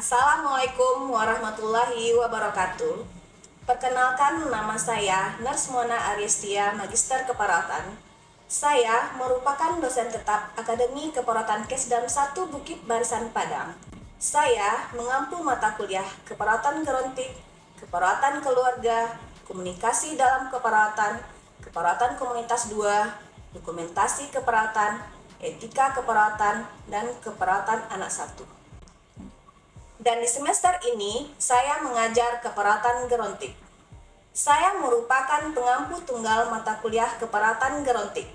Assalamualaikum warahmatullahi wabarakatuh. Perkenalkan, nama saya Nurse Mona Ariestia, Magister Keperawatan. Saya merupakan dosen tetap Akademi Keperawatan Kesdam 1 Bukit Barisan Padang. Saya mengampu mata kuliah Keperawatan Gerontik, Keperawatan Keluarga, Komunikasi dalam Keperawatan, Keperawatan Komunitas 2, Dokumentasi Keperawatan, Etika Keperawatan, dan Keperawatan Anak 1. Dan di semester ini, saya mengajar keperawatan gerontik. Saya merupakan pengampu tunggal mata kuliah keperawatan gerontik.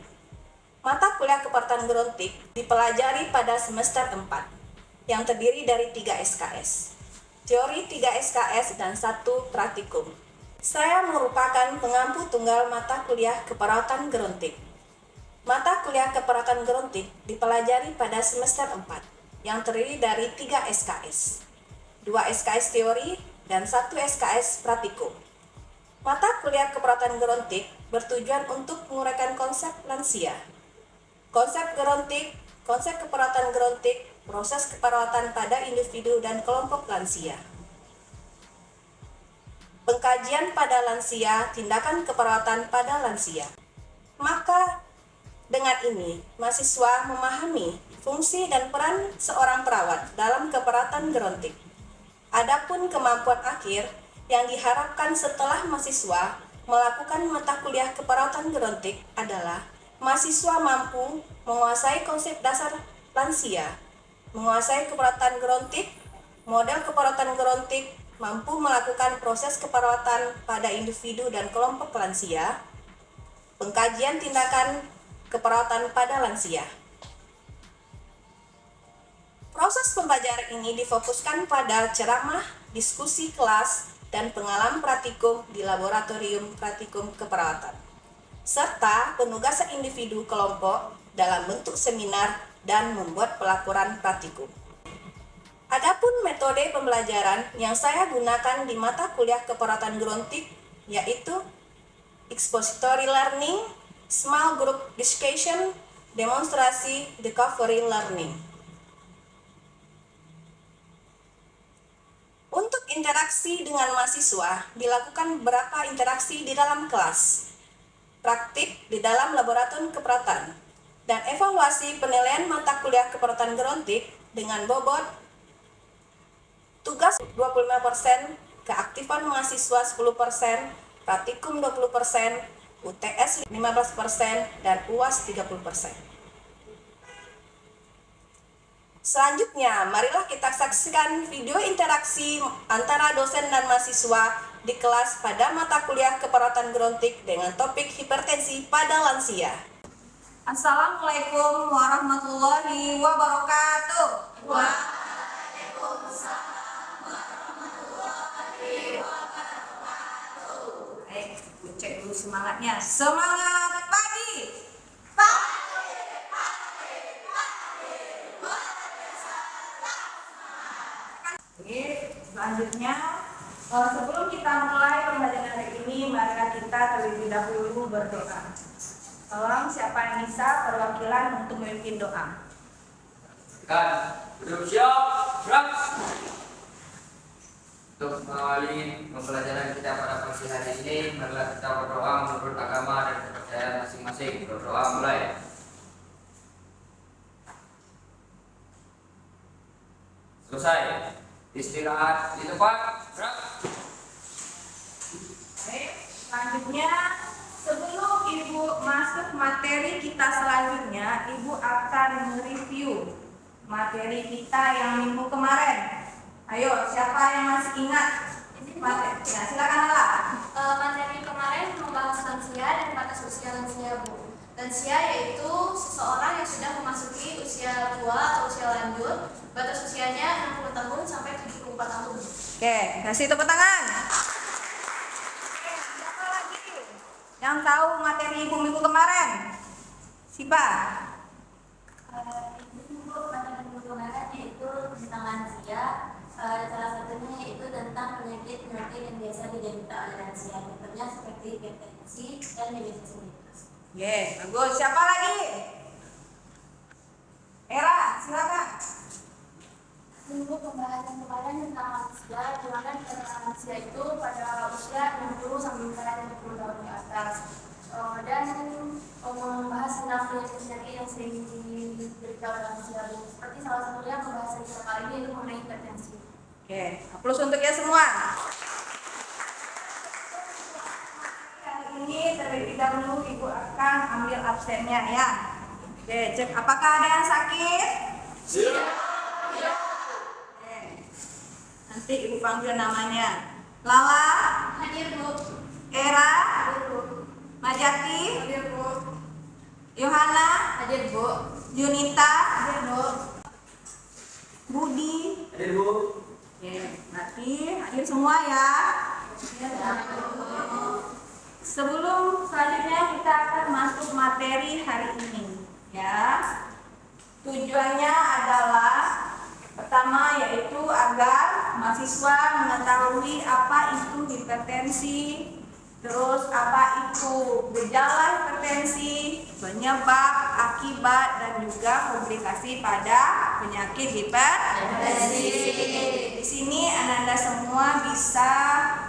Mata kuliah keperawatan gerontik dipelajari pada semester 4, yang terdiri dari 3 SKS. Teori 3 SKS dan 1 praktikum. Saya merupakan pengampu tunggal mata kuliah keperawatan gerontik. Mata kuliah keperawatan gerontik dipelajari pada semester 4, yang terdiri dari 3 SKS. 2 SKS teori, dan 1 SKS praktikum. Mata kuliah keperawatan gerontik bertujuan untuk menguraikan konsep lansia. Konsep gerontik, konsep keperawatan gerontik, proses keperawatan pada individu dan kelompok lansia. Pengkajian pada lansia, tindakan keperawatan pada lansia. Maka, dengan ini, mahasiswa memahami fungsi dan peran seorang perawat dalam keperawatan gerontik. Adapun kemampuan akhir yang diharapkan setelah mahasiswa melakukan mata kuliah keperawatan gerontik adalah mahasiswa mampu menguasai konsep dasar lansia, menguasai keperawatan gerontik, model keperawatan gerontik, mampu melakukan proses keperawatan pada individu dan kelompok lansia, pengkajian tindakan keperawatan pada lansia. Proses pembelajaran ini difokuskan pada ceramah, diskusi kelas, dan pengalaman praktikum di laboratorium praktikum keperawatan, serta penugasan individu kelompok dalam bentuk seminar dan membuat pelaporan praktikum. Adapun metode pembelajaran yang saya gunakan di mata kuliah keperawatan gerontik yaitu expository learning, small group discussion, demonstrasi, recovery learning. Untuk interaksi dengan mahasiswa, dilakukan beberapa interaksi di dalam kelas, praktik di dalam laboratorium keperawatan, dan evaluasi penilaian mata kuliah keperawatan gerontik dengan bobot tugas 25%, keaktifan mahasiswa 10%, praktikum 20%, UTS 15%, dan UAS 30%. Selanjutnya, marilah kita saksikan video interaksi antara dosen dan mahasiswa di kelas pada mata kuliah keperawatan gerontik dengan topik hipertensi pada lansia. Assalamualaikum warahmatullahi wabarakatuh. Waalaikumsalam warahmatullahi wabarakatuh. Baik, cek dulu semangatnya. Semangat pagi. Selanjutnya, sebelum kita mulai pembelajaran hari ini, mari kita terlebih dahulu berdoa. Tolong siapa yang bisa perwakilan untuk memimpin doa. Duduk siap, gerak. Untuk mengawali pembelajaran kita pada pagi hari ini, marilah kita berdoa menurut agama dan kepercayaan masing-masing. Berdoa mulai. Selesai. Istirahat di tempat. Gerak. Baik, selanjutnya sebelum Ibu masuk materi kita selanjutnya, Ibu akan mereview materi kita yang minggu kemarin. Ayo, siapa yang masih ingat materi? Ya, silakan Lala. Materi kemarin membahas lansia dan batas usia lansia, Bu. Lansia yaitu seseorang yang sudah memasuki usia tua atau usia lanjut, batas usianya 60 tahun sampai 74 tahun. Oke, kasih tepuk tangan. Oke, siapa lagi yang tahu materi Ibu minggu kemarin? Siapa? Ibu materi minggu kemarin yaitu tentang lansia. Salah satunya yaitu tentang penyakit-penyakit yang biasa diderita oleh lansia, contohnya seperti hipertensi dan diabetes mellitus. Bagus. Siapa lagi? Era, silakan. Untuk pembahasan kemarin tentang lansia, di mana dikatakan lansia itu pada usia 60 sampai 70 tahun di atas. Dan membahas tentang penyakit yang sering diderita oleh lansia. Seperti salah satunya pembahasan kita kali ini yaitu mengenai hipertensi. Oke, aplaus untuk ya semua. Kali ini terlebih dahulu Ibu akan ambil absennya ya. Oke, cek apakah ada yang sakit? Siap. Oke. Nanti Ibu panggil namanya. Lala, Hadir Bu. Era, Hadir Bu. Majati, Hadir Bu. Yohana, Hadir Bu. Junita, Hadir Bu. Budi. Hadir Bu. Oke, nanti hadir semua ya. Sebelum selanjutnya kita akan masuk materi hari ini ya. Tujuannya adalah pertama yaitu agar mahasiswa mengetahui apa itu hipertensi, terus apa itu gejala hipertensi, penyebab, akibat, dan juga komplikasi pada penyakit hipertensi. Di sini Anda semua bisa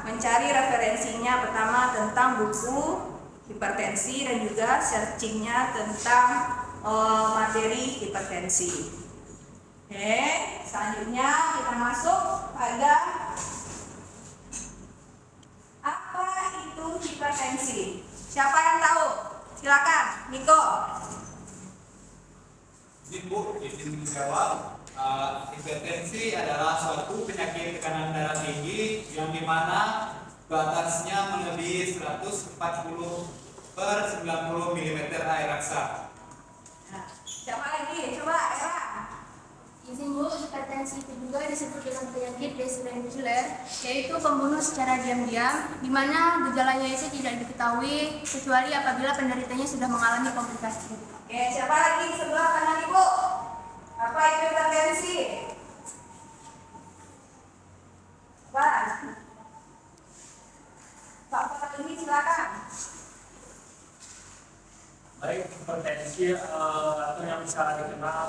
mencari referensinya, pertama tentang buku hipertensi dan juga searchingnya tentang materi hipertensi. Oke, selanjutnya kita masuk pada apa itu hipertensi. Siapa yang tahu? Silakan, Niko. Ibu, izin menjawab. Hipertensi adalah suatu penyakit tekanan darah tinggi yang dimana batasnya melebihi 140 per 90 mm air raksa. Nah, siapa lagi? Coba, Era. Izin Bu, hipertensi itu juga disebut dengan penyakit desrenguler, yaitu pembunuh secara diam-diam, di mana gejalanya itu tidak diketahui kecuali apabila penderitanya sudah mengalami komplikasi. Oke, siapa lagi di sebelah kanan Ibu? Apa itu hipertensi? Pak. Pak ini silakan. Baik, hipertensi atau yang bisa dikenal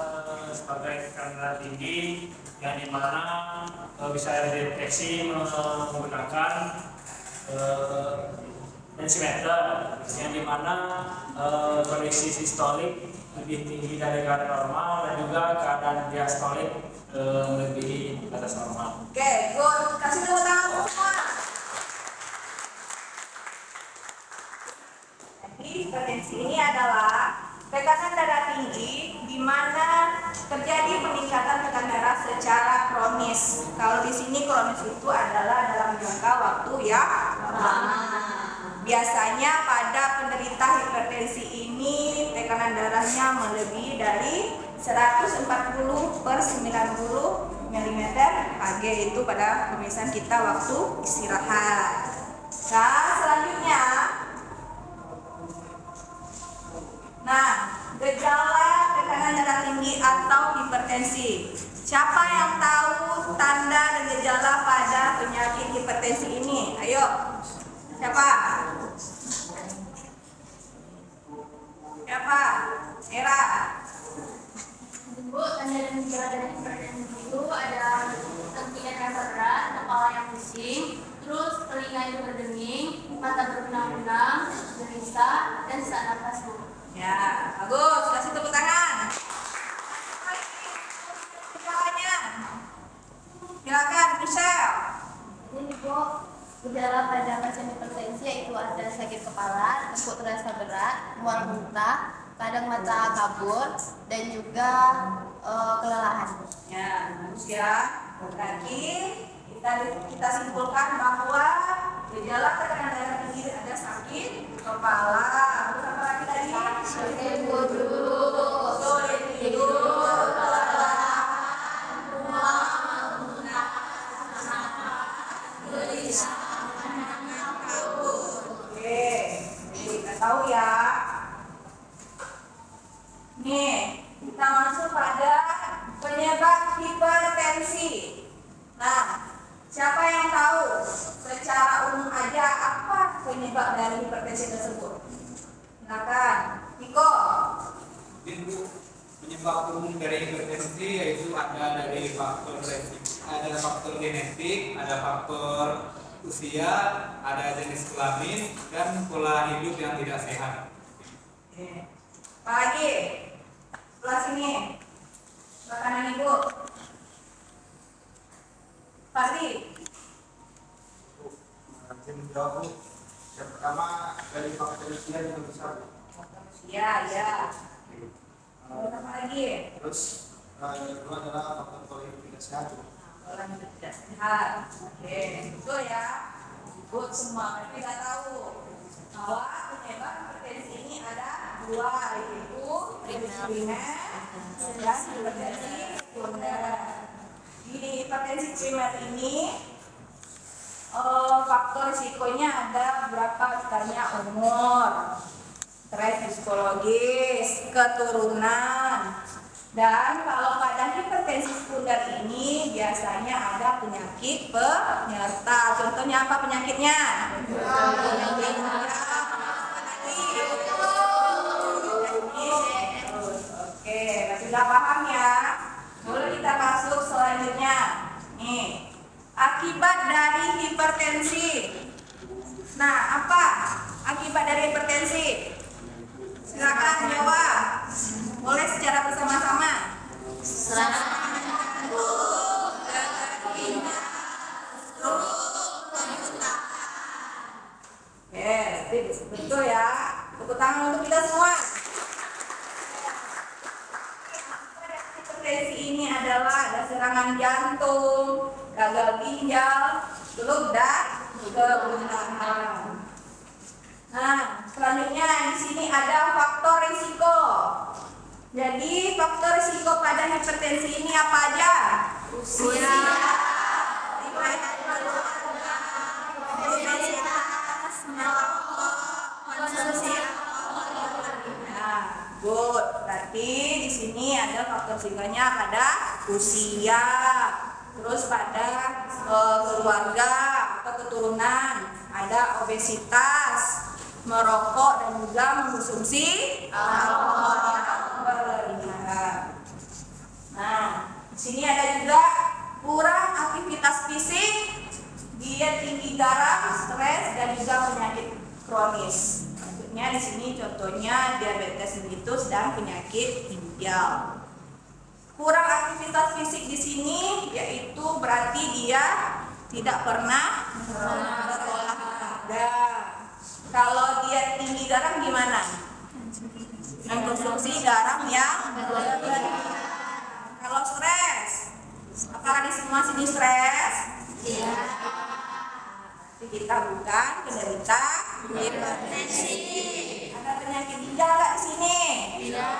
sebagai tekanan darah tinggi yang dimana bisa dideteksi menggunakan tensimeter yang dimana kondisi sistolik lebih tinggi dari kadar normal dan juga keadaan diastolik melebihi batas normal. Oke, good. Kasih tepuk tangan untuk semua. Jadi hipertensi ini adalah tekanan darah tinggi di mana terjadi peningkatan tekanan darah secara kronis. Kalau di sini kronis itu adalah dalam jangka waktu yang lama. Biasanya pada penderita hipertensi ini tekanan darahnya melebihi dari 140 per 90 mm Hg itu pada pemeriksaan kita waktu istirahat. Nah, selanjutnya gejala tekanan darah tinggi atau hipertensi. Siapa yang tahu tanda dan gejala pada penyakit hipertensi ini? Ayo. Siapa? Siapa? Era. Bu, tanda dan gejala dari hipertensi itu ada hentikan rasa berat, kepala yang pusing, terus telinga itu berdenging, mata berbenang-benang, gelisah, dan sesak nafas Bu. Ya, bagus. Kasih tepuk tangan. Gejalanya. Silakan, Michelle. Ini Bu, gejala pada pasien hipertensi yaitu ada sakit kepala, takut terasa berat, mual muntah, kadang mata kabur, dan juga kelelahan. Ya, bagus ya. Berarti kita simpulkan bahwa gejala tekanan darah tinggi ada sakit kepala. Terus apa lagi tadi? Sakit perut, Sulit tidur, kelelahan, gelisah. Oke, jadi kita tahu ya. Nih, kita masuk pada penyebab hipertensi. Nah, siapa yang tahu secara umum aja apa penyebab dari hipertensi tersebut? Silakan, Niko. Ibu, Penyebab umum dari hipertensi yaitu ada dari faktor ada faktor genetik, ada faktor usia, ada jenis kelamin, dan pola hidup yang tidak sehat. Oke. Apa lagi? Sebelah sini. Sebelah kanan ibu. Fadli. Yang menjawab Bu, yang pertama dari faktor usia yang besar. Ya, ya. Apa lagi? Terus yang kedua adalah faktor pola hidup tidak sehat. Orang yang tidak sehat. Oke, betul ya. Ibu semua tapi tidak tahu bahwa penyebab hipertensi ini ada dua, yaitu primer dan hipertensi sekunder. Di hipertensi primer ini faktor risikonya ada berapa? Misalnya umur, stres psikologis, keturunan. Dan kalau pada hipertensi sekunder ini biasanya ada penyakit penyerta. Contohnya apa penyakitnya? Penyakit Oke, sudah paham ya? Lalu kita masuk selanjutnya. Nih, akibat dari hipertensi. Nah, apa akibat dari hipertensi? Silakan jawab. Boleh secara bersama-sama. Yes, betul ya. Tepuk tangan untuk kita semua. Hipertensi ini adalah ada serangan jantung, gagal ginjal, stroke dan kebuntahan. Nah, selanjutnya di sini ada faktor risiko. Jadi faktor risiko pada hipertensi ini apa aja? Usia, riwayat keluarga, obesitas, merokok, konsumsi alkohol. Nah, good. Berarti di sini ada faktor risikonya pada usia, terus pada keluarga atau keturunan, ada obesitas, merokok dan juga mengkonsumsi alkohol yang berlebihan. Nah, di sini ada juga kurang aktivitas fisik, diet tinggi garam, stres dan juga penyakit kronis. Maksudnya di sini contohnya diabetes mellitus dan penyakit ginjal. Kurang aktivitas fisik di sini yaitu berarti dia tidak pernah berolahraga. Kalau dia tinggi garam gimana? Mengkonsumsi garam yang berlebihan. Kalau stres, apakah di semua sini stres? Iya. Tapi kita bukan penderita hipertensi. Ada penyakit ginjal nggak di sini? Tidak.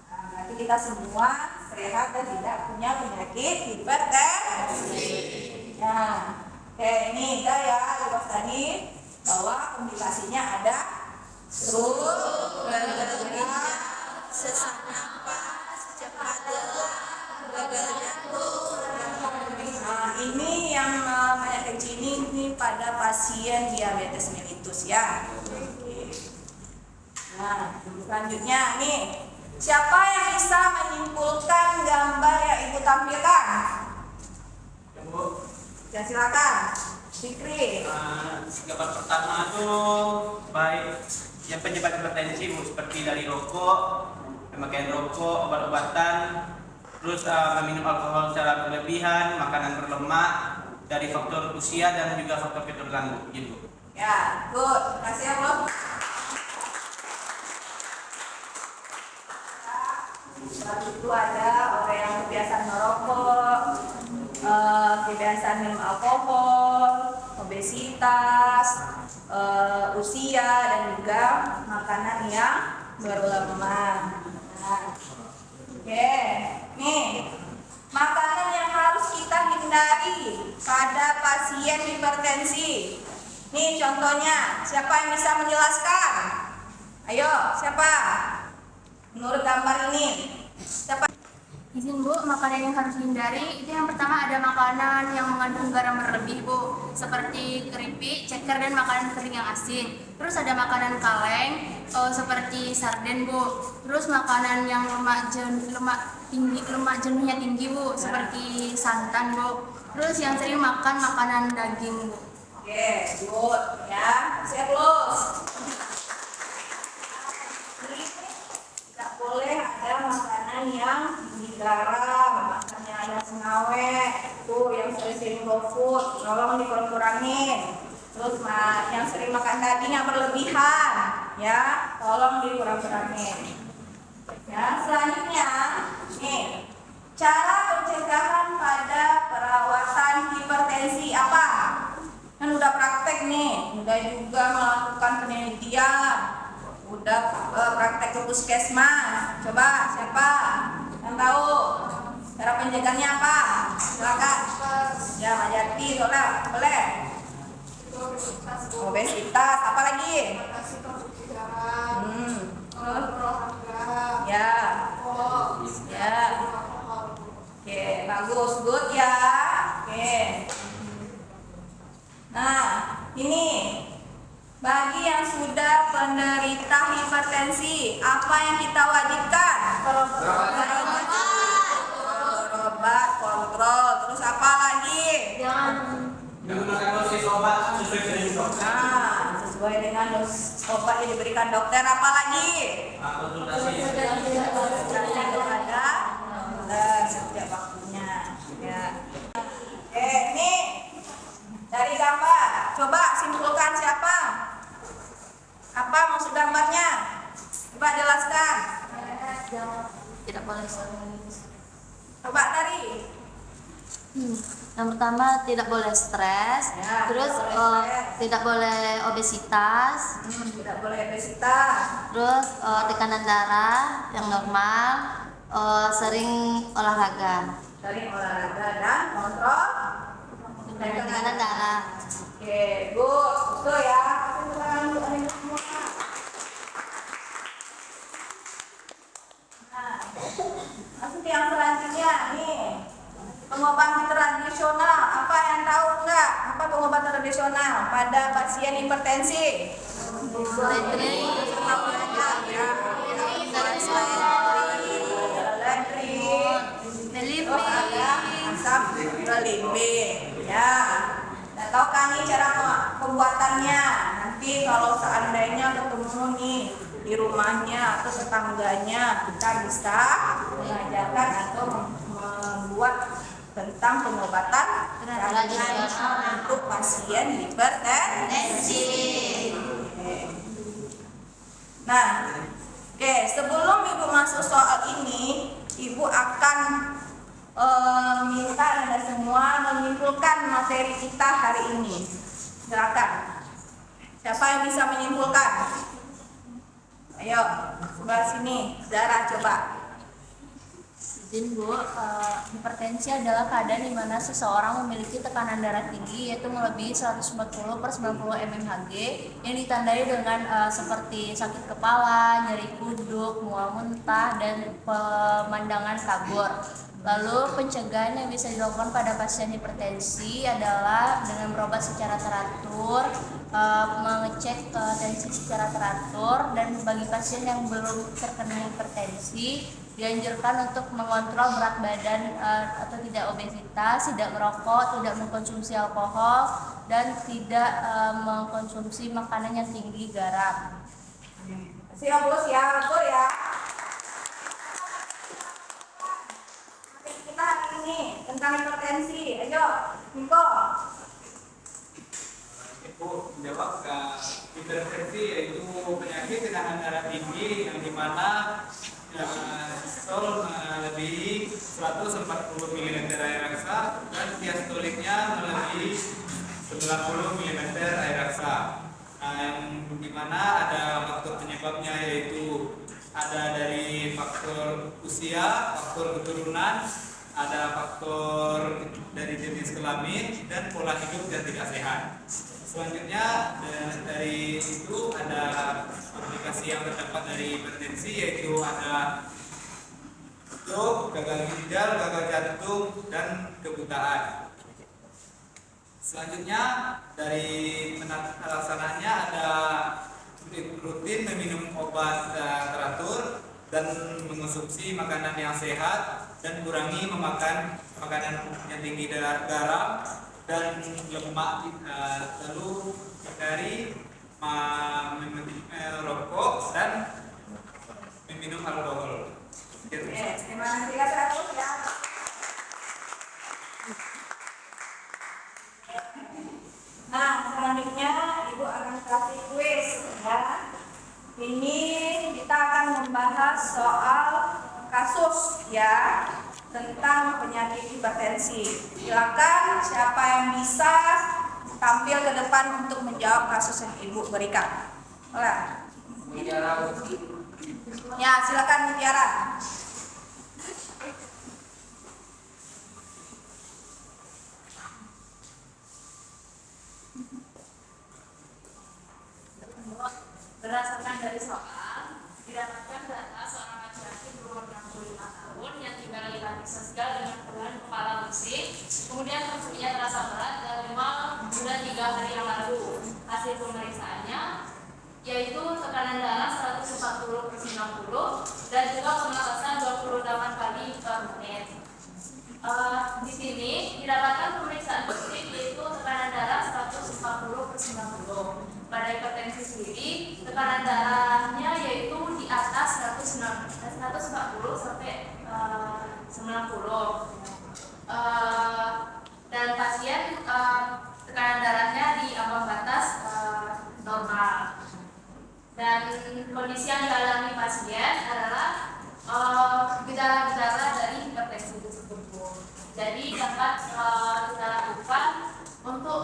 Nah, berarti kita semua sehat dan tidak punya penyakit hipertensi. Nah, oke ini kita ya lupas tadi bahwa komplikasinya ada stroke, bergerak, sesak napas, cepat lelah, gagal jantung. Nah, ini yang penyakit ini pada pasien diabetes mellitus ya. Oke. Nah, selanjutnya nih, siapa yang bisa menyimpulkan gambar yang ibu tampilkan? Ya silakan. Fikri. Gambar pertama itu baik yang penyebab hipertensi Bu, seperti dari rokok, pemakaian rokok, obat-obatan, terus meminum alkohol secara berlebihan, makanan berlemak, dari faktor usia dan juga faktor keturunan Bu, gitu. Ya, good. Terima kasih ya, Bos. Lalu itu ada orang yang kebiasaan merokok, kebiasaan minum alkohol, obesitas, usia dan juga makanan yang berlemak. Nah, oke, nih makanan yang harus kita hindari pada pasien hipertensi. Nih contohnya, siapa yang bisa menjelaskan? Ayo, siapa? Menurut gambar ini, siapa? Izin Bu, makanan yang harus dihindari itu yang pertama ada makanan yang mengandung garam berlebih Bu, seperti keripik, ceker, dan makanan kering yang asin. Terus ada makanan kaleng seperti sarden Bu. Terus makanan yang lemak jenuhnya tinggi Bu, seperti santan Bu. Terus yang sering makan makanan daging Bu. Oke, good ya. Siap lulus. Tidak boleh ada makanan yang tinggi garam, makannya ada pengawet, tuh yang sering GoFood, tolong dikurang-kurangin. Terus yang sering makan daging yang berlebihan, ya, tolong dikurang-kurangin. Ya, selanjutnya, nih, cara pencegahan pada perawatan hipertensi apa? Kan udah praktek nih, udah juga melakukan penelitian, udah praktek ke puskesmas. Coba siapa yang tahu cara pencegahannya apa? Silakan. Ya, Mbak Jati, boleh. Obesitas, apa lagi? Ya. Ya. Oke, bagus, good ya. Oke. Nah, ini bagi yang sudah penderita hipertensi, apa yang kita wajibkan? Berobat, kontrol. Terus apa lagi? Menggunakan dosis obat sesuai dengan dokter. Nah, sesuai dengan dosis obat yang diberikan dokter. Apa lagi? Konsultasi. Kepada dokter setiap waktunya. Ya. Nih dari gambar, coba simpulkan siapa? Apa maksud gambarnya? Coba jelaskan. Tidak boleh. Coba tadi. Yang pertama tidak boleh stres, Ya, terus tidak boleh stres. tidak boleh obesitas, Tidak boleh obesitas. terus tekanan darah yang normal, sering olahraga, Sering olahraga dan kontrol tekanan darah. Oke, good. Betul ya. Kasih tangan untuk hari semua. Nah, masuk yang selanjutnya nih. Pengobatan tradisional. Apa yang tahu enggak? Apa pengobatan tradisional pada pasien hipertensi? Terus ada asam belimbing. Ya. Nah, tahu kan nih cara pembuatannya? Nanti kalau seandainya ketemu nih di rumahnya atau tetangganya, kita bisa mengajarkan atau membuat tentang pengobatan tradisional untuk pasien hipertensi. Nah, oke, sebelum Ibu masuk soal ini, Ibu akan minta Anda semua menyimpulkan materi kita hari ini. Silakan. Siapa yang bisa menyimpulkan? Ayo, sebelah sini. Zara, coba. Izin Bu, hipertensi adalah keadaan di mana seseorang memiliki tekanan darah tinggi yaitu melebihi 140/90 mmHg yang ditandai dengan seperti sakit kepala, nyeri kuduk, mual muntah, dan pemandangan kabur. Lalu pencegahan yang bisa dilakukan pada pasien hipertensi adalah dengan berobat secara teratur, mengecek tensi secara teratur, dan bagi pasien yang belum terkena hipertensi dianjurkan untuk mengontrol berat badan atau tidak obesitas, tidak merokok, tidak mengkonsumsi alkohol, dan tidak mengkonsumsi makanan yang tinggi garam. Siap, Bos ya, betul ya. Kita hari ini tentang hipertensi. Ayo, Niko. Ibu menjawab ke hipertensi yaitu penyakit tekanan darah tinggi yang dimana sistol melebihi 140 mm air raksa dan diastoliknya melebihi 90 mm air raksa. Yang dimana ada faktor penyebabnya yaitu ada dari faktor usia, faktor keturunan, ada faktor dari jenis kelamin dan pola hidup yang tidak sehat. Selanjutnya dari itu ada aplikasi yang terdapat dari hipertensi yaitu ada stroke, gagal ginjal, gagal jantung, dan kebutaan. Selanjutnya dari pelaksanaannya ada rutin meminum obat teratur dan mengonsumsi makanan yang sehat dan kurangi memakan makanan yang tinggi garam dan lemak, lalu hindari merokok dan meminum alkohol. Terima kasih Kak Ratus ya. Nah, selanjutnya Ibu akan kasih kuis ya. Ini kita akan membahas soal kasus ya tentang penyakit hipertensi. Silakan siapa yang bisa tampil ke depan untuk menjawab kasus yang Ibu berikan. Oleh. Ya, silakan Mutiara. Berdasarkan dari soal, didapatkan data seorang laki-laki berumur 65 tahun yang tinggal di Texas dengan keluhan kepala pusing, kemudian nyerinya terasa berat dan memang sudah 3 hari yang lalu. Hasil pemeriksaannya yaitu tekanan darah 140/90 dan juga pemanasan 28 kali per menit. Di sini didapatkan pemeriksaan rutin yaitu tekanan darah 140/90. Pada hipertensi sendiri, tekanan darahnya yaitu di atas 140 sampai 90. Dan pasien tekanan darahnya di ambang batas normal. Dan kondisi yang dialami pasien adalah gejala-gejala dari hipertensi tersebut. Jadi dapat kita lakukan untuk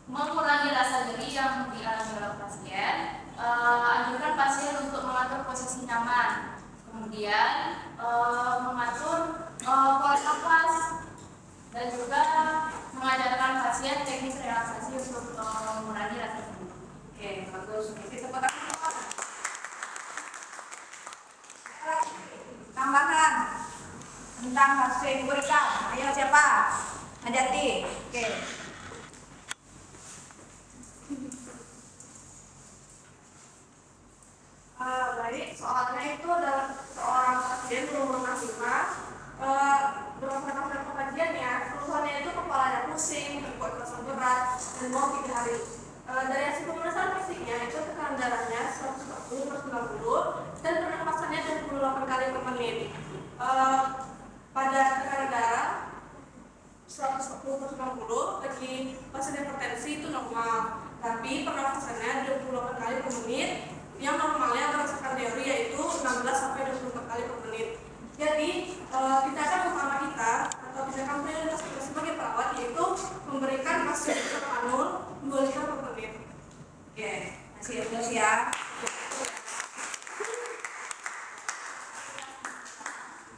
mengurangi rasa nyeri yang dialami oleh pasien. Anjurkan pasien untuk mengatur posisi nyaman, kemudian mengatur pola nafas, dan juga mengajarkan pasien teknik relaksasi untuk mengurangi rasa nyeri. Oke, bagus. Kita tepuk tangan. Tambahan tentang kasus yang diberikan. Ayo siapa? Najati. Oke. Baik, soalnya itu adalah seorang pasien berumur 65. Berdasarkan kajian ya, keluhannya itu kepalanya pusing, terkuat terasa berat, dan mau 3 hari. Dari hasil pemeriksaan fisiknya itu tekanan darahnya 140/90 dan pernapasannya 28 kali per menit. Pada tekanan darah 140/90 bagi pasien hipertensi itu normal, tapi pernapasannya 28 kali per menit yang normalnya berdasarkan teori yaitu 16 sampai 24 kali per menit. Jadi tindakan utama kita atau tindakan prioritas kita sebagai perawat yaitu memberikan pasien kanul 2 liter per menit. Oke, masih terus ya.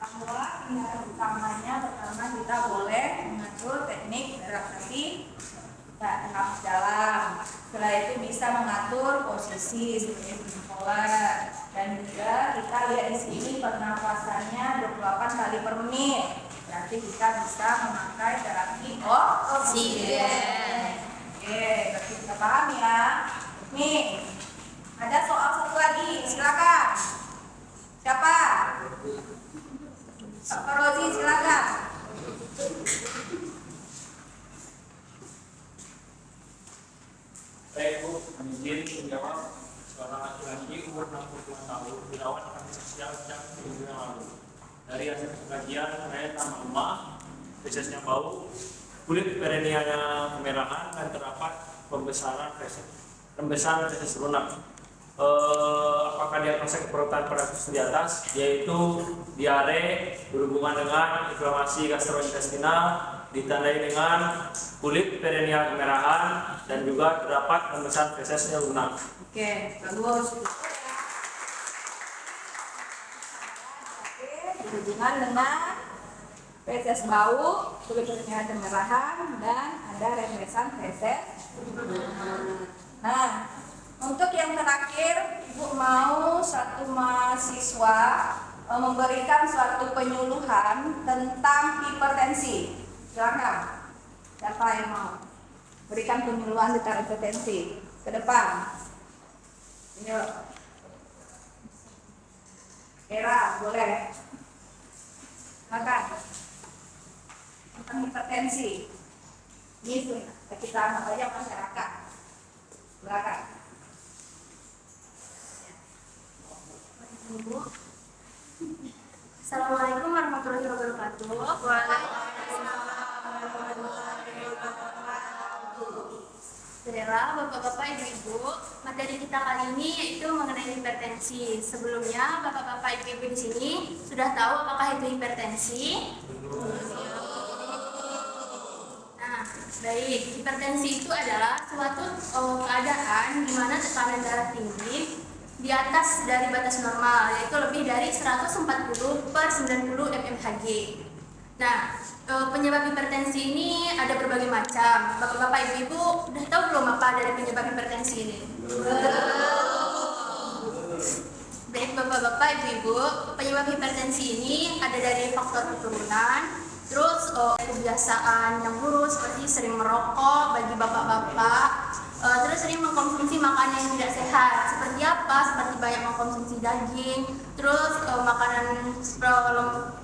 Bahwa tindakan utamanya pertama kita boleh mengatur teknik relaksasi nafas dalam. Setelah itu bisa mengatur posisi seperti pola, dan juga kita lihat di sini pernapasannya 28 kali per menit. Berarti kita bisa memakai terapi oksigen. Oke, berarti kita paham ya. Nih, ada soal satu lagi, silakan. Siapa? Pak Rozi, silakan. Baik Bu, izin menjawab. Seorang laki-laki umur 62 tahun dirawat di panti sosial sejak 2 minggu yang lalu. Dari hasil kajian, saya tambah lemah, fesesnya bau, kulit perinealnya kemerahan, dan terdapat pembesaran feses lunak. Apakah diagnosa keperotan pada kasus di atas, yaitu diare berhubungan dengan inflamasi gastrointestinal, ditandai dengan kulit perineal kemerahan, dan juga terdapat pembesaran fesesnya lunak. Oke, bagus. Berhubungan dengan feses bau, kulit perineal kemerahan, dan ada rembesan feses. Nah, untuk yang terakhir, Ibu mau satu mahasiswa memberikan suatu penyuluhan tentang hipertensi. Silakan. Siapa yang mau berikan penyuluhan tentang hipertensi? Ke depan. Ini Era, boleh. Silakan. Tentang hipertensi. Ini kita anggap aja masyarakat. Silakan. Assalamualaikum warahmatullahi wabarakatuh. Saudara, bapak-bapak, ibu-ibu, materi kita kali ini yaitu mengenai hipertensi. Sebelumnya, bapak-bapak, ibu-ibu di sini sudah tahu apakah itu hipertensi? Nah, baik. Hipertensi itu adalah suatu keadaan di mana tekanan darah tinggi di atas dari batas normal, yaitu lebih dari 140/90 mmHg. Nah, penyebab hipertensi ini ada berbagai macam. Bapak-bapak, ibu-ibu, udah tahu belum apa dari penyebab hipertensi ini? Baik, bapak-bapak, ibu-ibu, penyebab hipertensi ini ada dari faktor keturunan, terus kebiasaan yang buruk seperti sering merokok bagi bapak-bapak, terus sering mengkonsumsi makanan yang tidak sehat. Seperti apa? Seperti banyak mengkonsumsi daging, terus makanan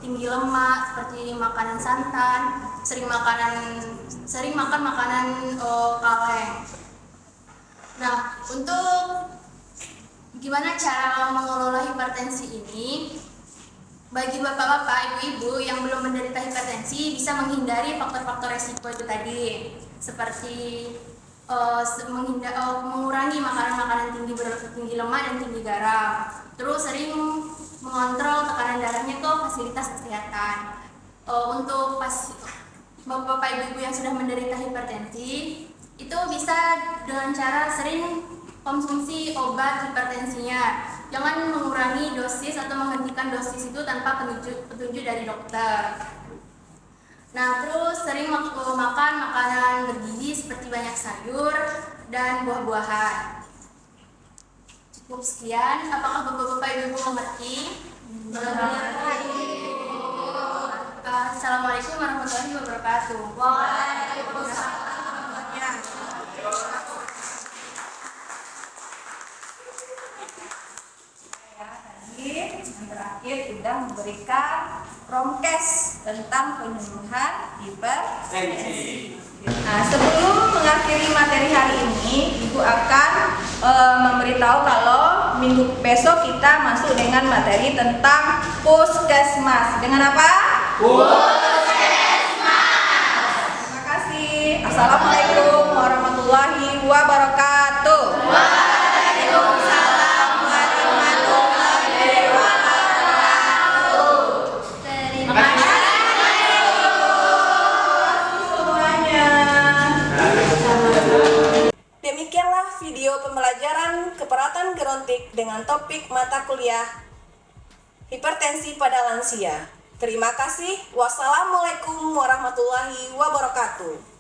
tinggi lemak seperti makanan santan, sering makan makanan kaleng. Nah, untuk gimana cara mengelola hipertensi ini? Bagi bapak-bapak, ibu-ibu yang belum menderita hipertensi bisa menghindari faktor-faktor resiko itu tadi, seperti mengurangi makanan-makanan tinggi lemak dan tinggi garam. Terus sering mengontrol tekanan darahnya ke fasilitas kesehatan. Untuk bapak-bapak, ibu-ibu yang sudah menderita hipertensi, itu bisa dengan cara sering konsumsi obat hipertensinya. Jangan mengurangi dosis atau menghentikan dosis itu tanpa petunjuk dari dokter. Nah, terus sering makan makanan bergizi seperti banyak sayur dan buah-buahan. Cukup sekian. Apakah bapak-bapak, ibu-ibu mengerti? Assalamualaikum warahmatullahi wabarakatuh. Waalaikumsalam. Yang terakhir sudah memberikan promkes tentang penyuluhan hipertensi. Nah, sebelum mengakhiri materi hari ini, Ibu akan memberitahu kalau minggu besok kita masuk dengan materi tentang puskesmas. Dengan apa? Puskesmas. Terima kasih. Assalamualaikum warahmatullahi wabarakatuh. Waalaikumsalam warahmatullahi wabarakatuh. Terima kasih semuanya. Demikianlah video pembelajaran keperawatan gerontik dengan topik mata kuliah hipertensi pada lansia. Terima kasih. Wassalamualaikum warahmatullahi wabarakatuh.